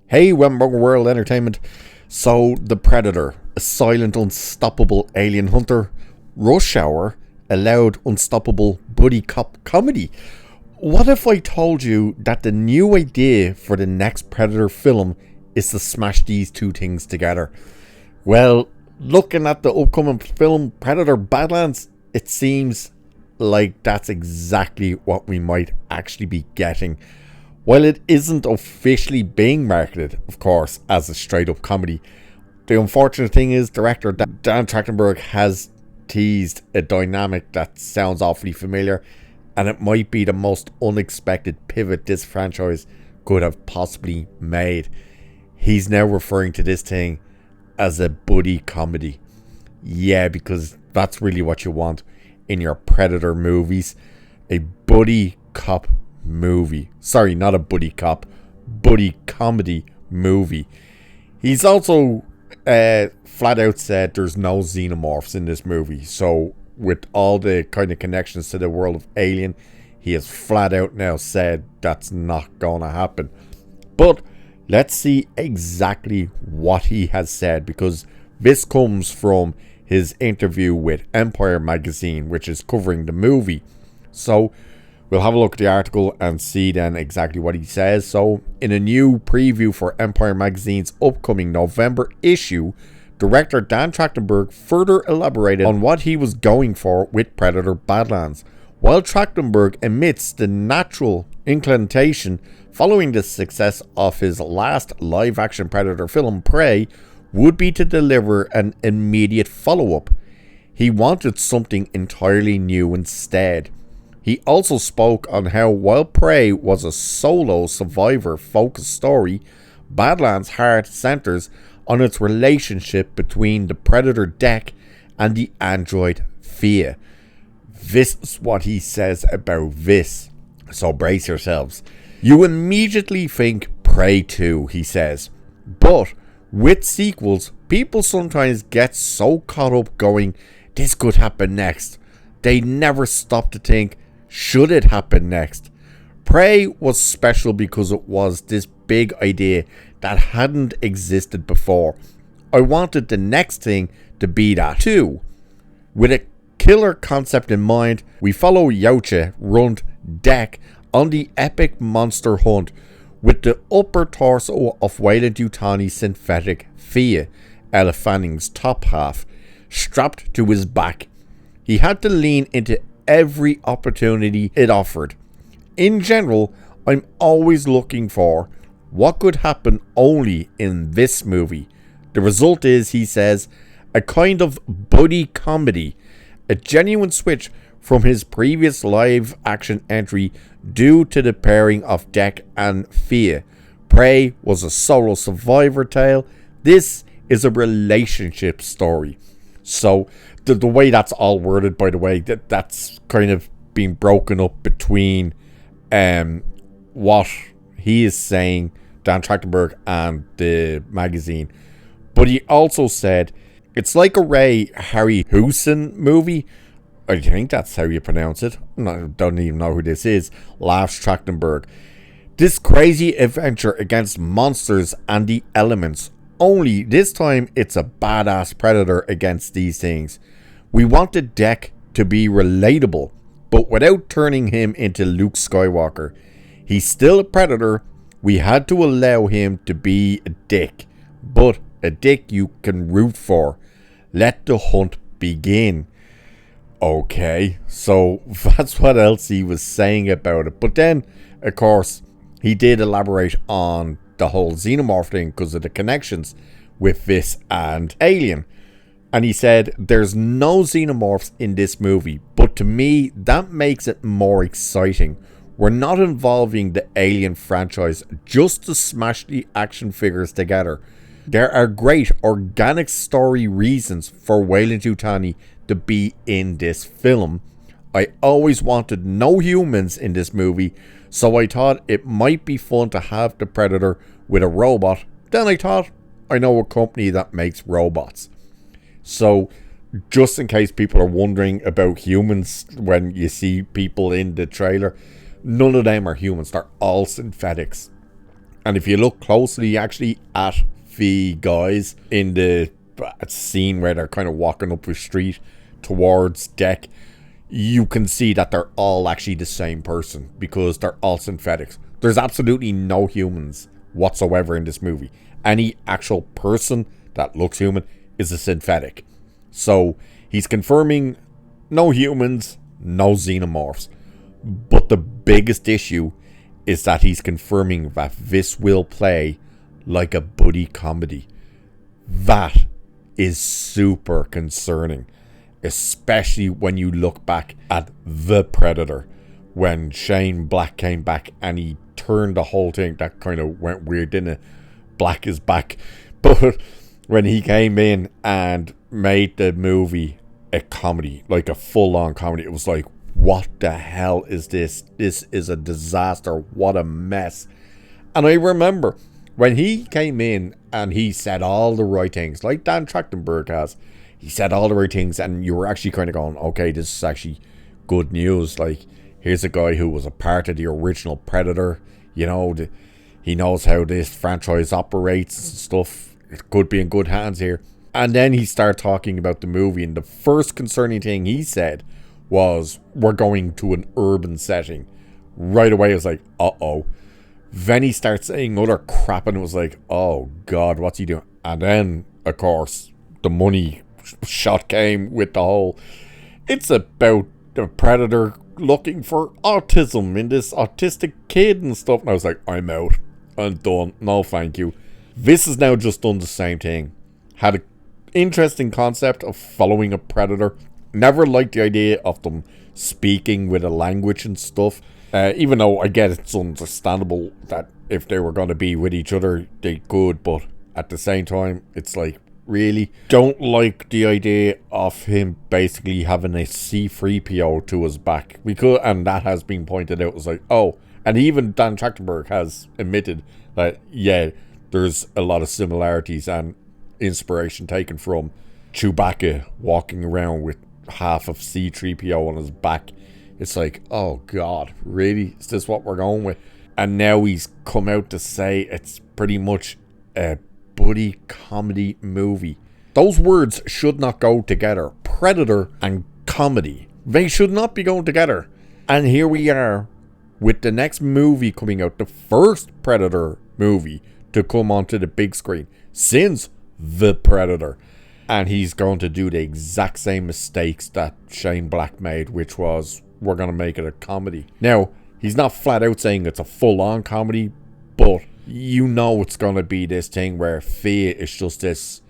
Hey, Wemberg World Entertainment. So, The Predator, a silent, unstoppable alien hunter. Rush Hour, a loud, unstoppable buddy cop comedy. What if I told you that the new idea for the next Predator film is to smash these two things together? Well, looking at the upcoming film Predator Badlands, it seems like that's exactly what we might actually be getting. While it isn't officially being marketed, of course, as a straight up comedy, the unfortunate thing is director Dan Trachtenberg has teased a dynamic that sounds awfully familiar, and it might be the most unexpected pivot this franchise could have possibly made. He's now referring to this thing as a buddy comedy. Yeah, because that's really what you want in your Predator movies. A buddy cop movie. Sorry, not a buddy cop. Buddy comedy movie. He's also flat out said there's no xenomorphs in this movie. So with all the kind of connections to the world of Alien, he has flat out now said that's not gonna happen. But let's see exactly what he has said, because this comes from his interview with Empire magazine, which is covering the movie. So we'll have a look at the article and see then exactly what he says. So, in a new preview for Empire magazine's upcoming November issue, director Dan Trachtenberg further elaborated on what he was going for with Predator Badlands. While Trachtenberg admits the natural inclination following the success of his last live-action Predator film, Prey, would be to deliver an immediate follow-up, he wanted something entirely new instead. He also spoke on how, while Prey was a solo survivor-focused story, Badlands' heart centers on its relationship between the Predator Deck and the android Fia. This is what he says about this, so brace yourselves. You immediately think Prey 2, he says, but with sequels, people sometimes get so caught up going, this could happen next. They never stop to think, should it happen next? Prey was special because it was this big idea that hadn't existed before. I wanted the next thing to be that too. With a killer concept in mind, we follow Yaoche Runt Deck on the epic monster hunt with the upper torso of Weyland-Yutani's synthetic Fia, Ella Fanning's top half, strapped to his back. He had to lean into every opportunity it offered. In general, I'm always looking for what could happen only in this movie. The result is, he says, a kind of buddy comedy, a genuine switch from his previous live action entry due to the pairing of Deck and Fia. Prey was a solo survivor tale. This is a relationship story. So the way that's all worded, by the way, that's kind of being broken up between what he is saying, Dan Trachtenberg, and the magazine. But he also said it's like a Ray Harryhausen movie. I think that's how you pronounce it. I don't even know who this is. Laughs Trachtenberg. This crazy adventure against monsters and the elements. Only this time it's a badass Predator against these things. We wanted Deck to be relatable, but without turning him into Luke Skywalker. He's still a Predator. We had to allow him to be a dick, but a dick you can root for. Let the hunt begin. Okay, so that's what else he was saying about it. But then, of course, he did elaborate on the whole xenomorph thing because of the connections with this and Alien. And he said, there's no xenomorphs in this movie, but to me, that makes it more exciting. We're not involving the Alien franchise just to smash the action figures together. There are great organic story reasons for Weyland-Yutani to be in this film. I always wanted no humans in this movie, so I thought it might be fun to have the Predator with a robot. Then I thought, I know a company that makes robots. So, just in case people are wondering about humans when you see people in the trailer, none of them are humans. They're all synthetics. And if you look closely actually at the guys in the scene where they're kind of walking up the street towards deck, you can see that they're all actually the same person because they're all synthetics. There's absolutely no humans whatsoever in this movie. Any actual person that looks human is a synthetic. So he's confirming no humans, no xenomorphs. But the biggest issue is that he's confirming that this will play like a buddy comedy. That is super concerning, especially when you look back at The Predator, when Shane Black came back and he turned the whole thing. That kind of went weird, didn't it? Black is back. But when he came in and made the movie a comedy, like a full-on comedy, it was like, what the hell is this? This is a disaster. What a mess. And I remember when he came in and he said all the right things, like Dan Trachtenberg has. He said all the right things, and you were actually kind of going, okay, this is actually good news. Like, here's a guy who was a part of the original Predator. You know, he knows how this franchise operates and stuff. It could be in good hands here. And then he started talking about the movie, and the first concerning thing he said was, we're going to an urban setting. Right away, I was like, uh-oh. Then he starts saying other crap, and it was like, oh, God, what's he doing? And then, of course, the money shot came with the whole, it's about the Predator looking for autism in this autistic kid and stuff. And I was like, I'm out. I'm done. No, thank you. This has now just done the same thing. Had an interesting concept of following a Predator. Never liked the idea of them speaking with a language and stuff. Even though I get it's understandable that if they were going to be with each other, they could. But at the same time, it's like, really? Don't like the idea of him basically having a C-3PO to his back. And that has been pointed out. It was like, oh. And even Dan Trachtenberg has admitted that, yeah, there's a lot of similarities and inspiration taken from Chewbacca walking around with half of C-3PO on his back. It's like, oh God, really? Is this what we're going with? And now he's come out to say it's pretty much a buddy comedy movie. Those words should not go together. Predator and comedy. They should not be going together. And here we are with the next movie coming out. The first Predator movie to come onto the big screen since The Predator. And he's going to do the exact same mistakes that Shane Black made, which was, we're going to make it a comedy. Now, he's not flat out saying it's a full-on comedy, but you know it's going to be this thing where Thea is just this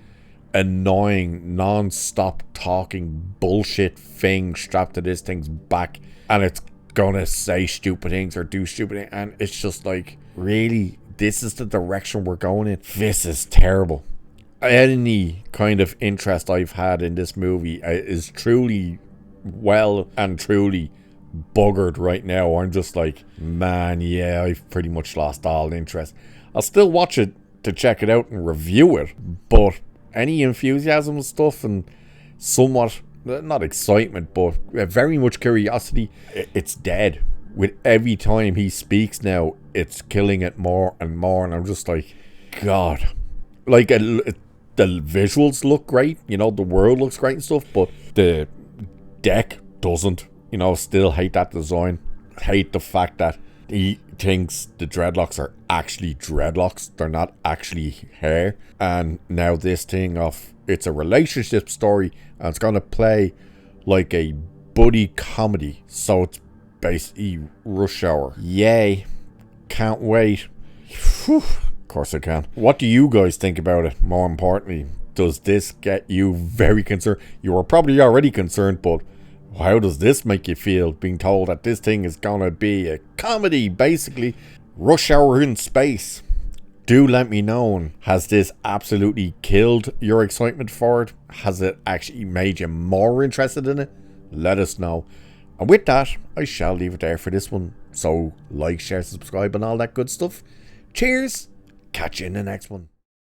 annoying, non-stop talking bullshit thing strapped to this thing's back, and it's going to say stupid things or do stupid things, and it's just like, really? This is the direction we're going in? This is terrible. Any kind of interest I've had in this movie is truly well and truly buggered right now. I'm just like, man, yeah, I've pretty much lost all interest. I'll still watch it to check it out and review it, but any enthusiasm and stuff and somewhat, not excitement, but very much curiosity, it's dead. With every time he speaks now, it's killing it more and more, and I'm just like, God. Like, the visuals look great, you know, the world looks great and stuff, but the deck doesn't. You know, still hate that design. Hate the fact that he thinks the dreadlocks are actually dreadlocks. They're not actually hair. And now this thing of, it's a relationship story and it's going to play like a buddy comedy. So it's basically Rush Hour. Yay. Can't wait. Whew. Of course I can. What do you guys think about it? More importantly, does this get you very concerned? You were probably already concerned, but how does this make you feel, being told that this thing is gonna be a comedy, basically? Rush Hour in space. Do let me know. And has this absolutely killed your excitement for it? Has it actually made you more interested in it? Let us know. And with that, I shall leave it there for this one. So, like, share, subscribe, and all that good stuff. Cheers. Catch you in the next one.